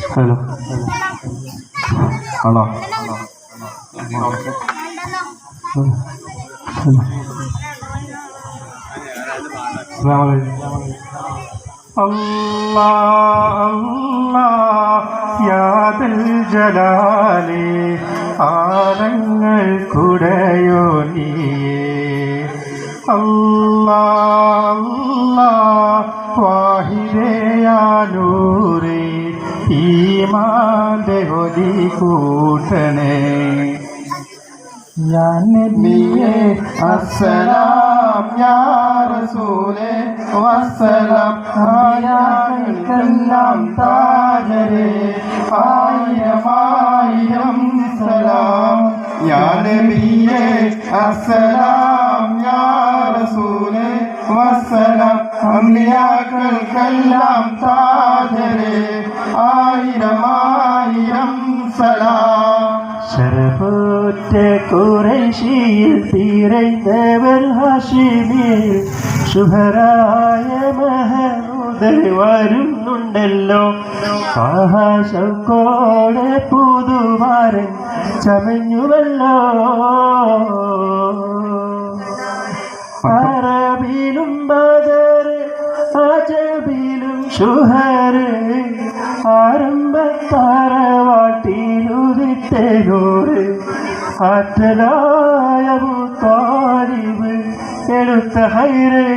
Hello hello യാദൽ ജലാലേ ആരങ്ങൾ കുടയോ നീയേ വാഹിദയാനൂരേ ഈമാന്റെ ഒലി കൂട്ടണേ യാ നബിയേ അസ്സലാം യാ റസൂലേ വസ്സലാം ആയകൾക്കെല്ലാം താജരേ ആയിരം സലാം യാ നബിയേ അസ്സലാം യാ റസൂലേ വസ്സലാം അമ്പിയാക്കൾക്കെല്ലാം താജരേ ആയിരം സലാം ശരഫുറ്റ ഖുറൈശിയിൽ തിരഞ്ഞവർ ഹാഷിമിയിൽ ശുഭരായ മഹമൂദർ വരുന്നുണ്ടല്ലോ ആകാശക്കോടെ പുതുമാരൻ ചമഞ്ഞുവല്ലോ അറബിലും ബദർ അജബിലും ശുഹർ ആരംഭത്തറവാട്ടിലുദിത്തനൂറ് ആറ്റലായ താലിബ് എടുത്ത ഹൈറേ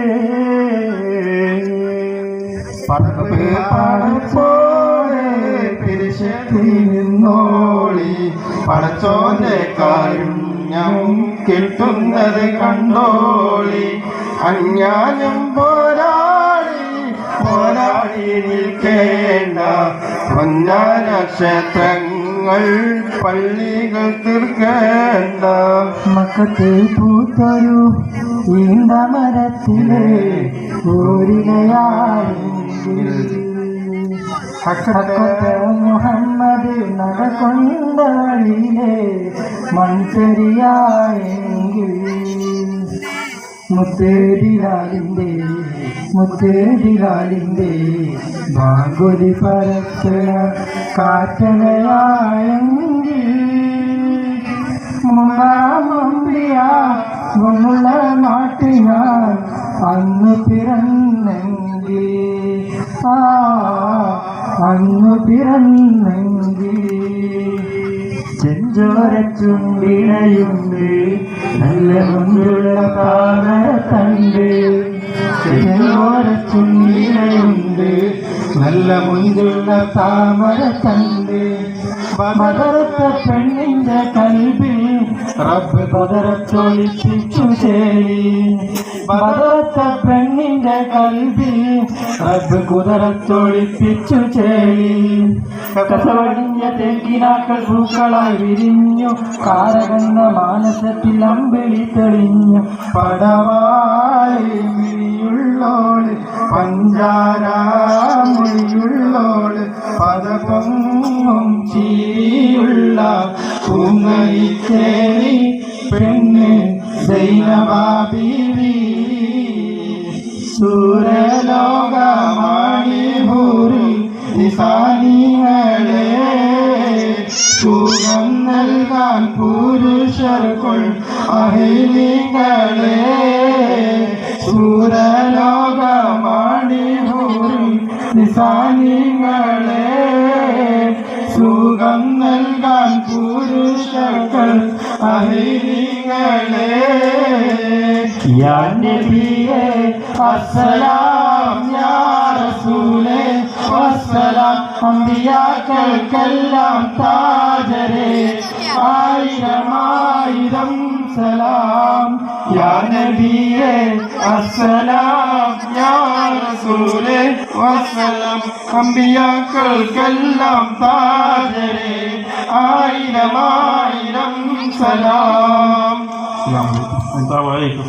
പടപ്പോടെ തിരിശക്തി നിന്നോളി പടച്ചോന്റെ കാരുണ്യം കിട്ടുന്നത് കണ്ടോളി അഞ്ഞാനും പോരാടി നിൽക്കേണ്ട നക്ഷത്രങ്ങൾ പള്ളികൾ തീർക്കേണ്ട മക്കത്തെ പൂത്തൊരു ഈണ്ട മരത്തിലെ മുഹമ്മദ് നടകൊണ്ട വഴിയിലെ മൺചരിയായെങ്കിൽ മുത്തേതിലാലിൻ്റെ ബാങ്കുലി പരത്തണ കാറ്റലയായെങ്കിൽ മുമ്പിയ ഗുണുള്ള നാട്ടിനാൽ അന്ന് പിറന്നെങ്കിൽ ചെഞ്ചോരച്ചുണ്ടിണയുണ്ട് നല്ല മുഞ്ചുള്ള താമരത്തണ്ട് ചെഞ്ചോരച്ചുണ്ടിണയുണ്ട് നല്ല മുഞ്ചുള്ള താമരത്തണ്ട് ബദറത്ത പെണ്ണിന്റെ കൽബിൽ റബ്ബ് ബദറച്ചൊളിപ്പിച്ചു ചേരി ബദറത്ത പെണ്ണിന്റെ കൽബിൽ റബ്ബ് കുതിരച്ചൊളിപ്പിച്ചു ചേരി കസവടിഞ്ഞ തെക്കിനാക്കൾ പൂക്കളായി വിരിഞ്ഞു കാരകന്ന മാനസത്തിൽ അമ്പിളി തെളിഞ്ഞു പടവായി മിഴിയുള്ളോള് പഞ്ചാരാമൊഴിയുള്ളോള് പദപൊങ്ങും ചീയുള്ള പൂങ്ങയിച്ചേരി പെണ്ണ് സൈനബാബീവി സൂരലോകമാണിഭൂരി നിസാനികളെ സുഖം നൽകാൻ പുരുഷർക്കുൾ അഹിലികളെ സൂരലോകമാണിഭൂരി നിസാനികളെ സുഖം നൽകാൻ പുരുഷർക്കുൾ അഹിലികളെ യാ നബിയേ അസ്സലാം യാ റസൂലേ വസ്സലാം അമ്പിയാക്കൾക്കെല്ലാം താജരേ ആയിരം സലാം യാ നബിയേ അസ്സലാം യാ റസൂലേ വസ്സലാം അമ്പിയാക്കൾക്കെല്ലാം താജരേ ആയിരം സലാം. അസ്സലാമു അലൈക്കും.